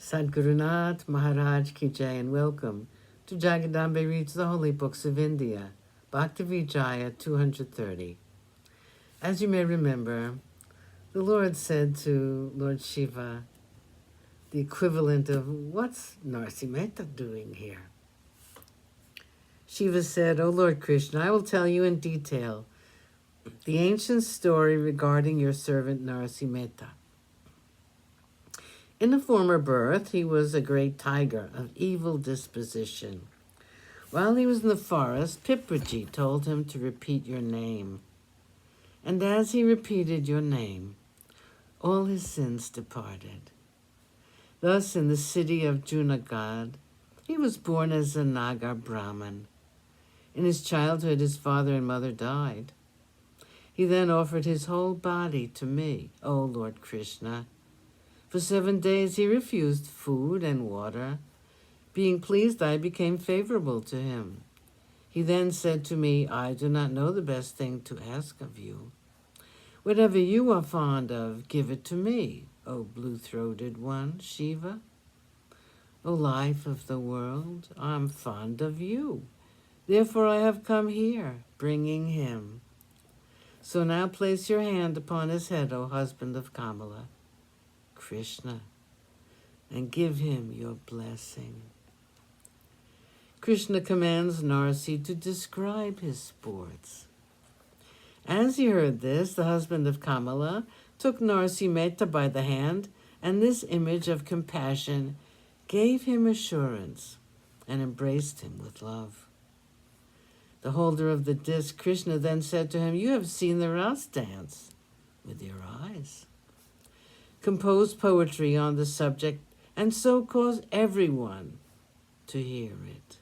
Sadgurunath Maharaj Ki Jai, and welcome to Jagadambe Reads the Holy Books of India, Bhaktavijaya230. As you may remember, the Lord said to Lord Shiva the equivalent of, "What's Narsimeta doing here?" Shiva said, "O Lord Krishna, I will tell you in detail the ancient story regarding your servant Narasimeta. In a former birth, he was a great tiger of evil disposition. While he was in the forest, Pipraji told him to repeat your name. And as he repeated your name, all his sins departed. Thus, in the city of Junagadh, he was born as a Nagar Brahmin. In his childhood, his father and mother died. He then offered his whole body to me, O Lord Krishna. For 7 days he refused food and water. Being pleased, I became favorable to him. He then said to me, I do not know the best thing to ask of you. Whatever you are fond of, give it to me, O blue-throated one, Shiva. O life of the world, I am fond of you. Therefore I have come here, bringing him. So now place your hand upon his head, O husband of Kamala, Krishna, and give him your blessing." Krishna commands Narsi to describe his sports. As he heard this, the husband of Kamala took Narasimeta by the hand, and this image of compassion gave him assurance and embraced him with love. The holder of the disc, Krishna, then said to him, "You have seen the Ras dance with your eyes. Compose poetry on the subject, and so cause everyone to hear it.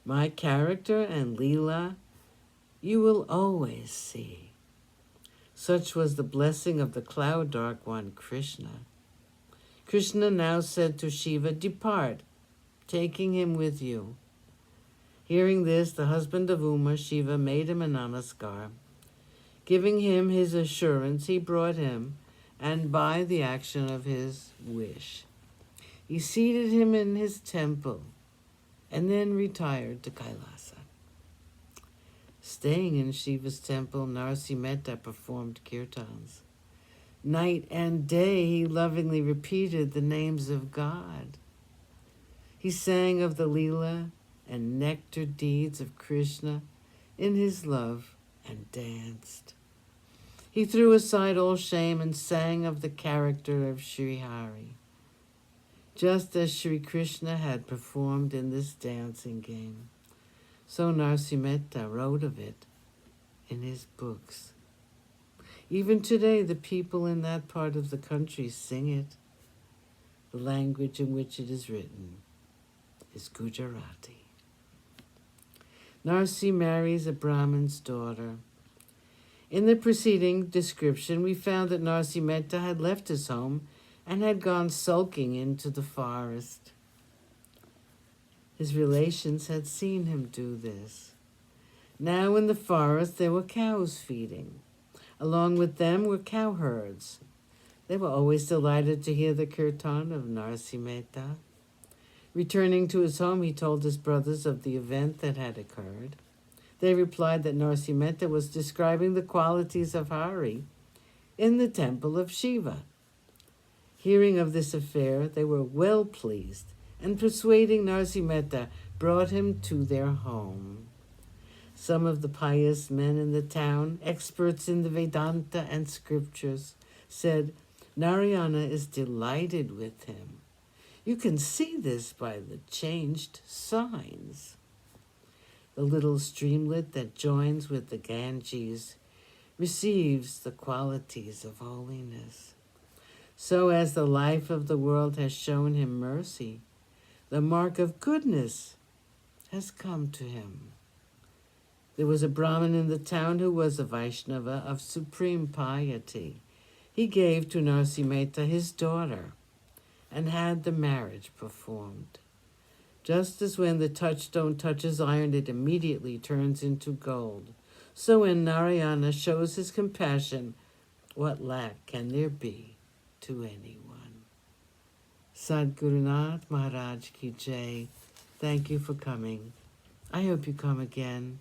My character and Leela you will always see." Such was the blessing of the cloud-dark one, Krishna. Krishna now said to Shiva, "Depart, taking him with you." Hearing this, the husband of Uma, Shiva, made him a namaskar. Giving him his assurance, he brought him, and by the action of his wish, he seated him in his temple and then retired to Kailasa. Staying in Shiva's temple, Narasimeta performed kirtans. Night and day he lovingly repeated the names of God. He sang of the Leela and nectar deeds of Krishna in his love and danced. He threw aside all shame and sang of the character of Sri Hari, just as Sri Krishna had performed in this dancing game. So Narasimeta wrote of it in his books. Even today, the people in that part of the country sing it. The language in which it is written is Gujarati. Narsi marries a Brahmin's daughter. In the preceding description, we found that Narasimeta had left his home and had gone sulking into the forest. His relations had seen him do this. Now in the forest there were cows feeding. Along with them were cowherds. They were always delighted to hear the kirtan of Narasimeta. Returning to his home, he told his brothers of the event that had occurred. They replied that Narasimeta was describing the qualities of Hari in the temple of Shiva. Hearing of this affair, they were well pleased, and persuading Narasimeta, brought him to their home. Some of the pious men in the town, experts in the Vedanta and scriptures, said, "Narayana is delighted with him. You can see this by the changed signs." The little streamlet that joins with the Ganges receives the qualities of holiness. So as the life of the world has shown him mercy, the mark of goodness has come to him. There was a Brahmin in the town who was a Vaishnava of supreme piety. He gave to Narasimeta his daughter and had the marriage performed. Just as when the touchstone touches iron, it immediately turns into gold. So when Narayana shows his compassion, what lack can there be to anyone? Sadgurunath Maharaj Ki Jai. Thank you for coming. I hope you come again.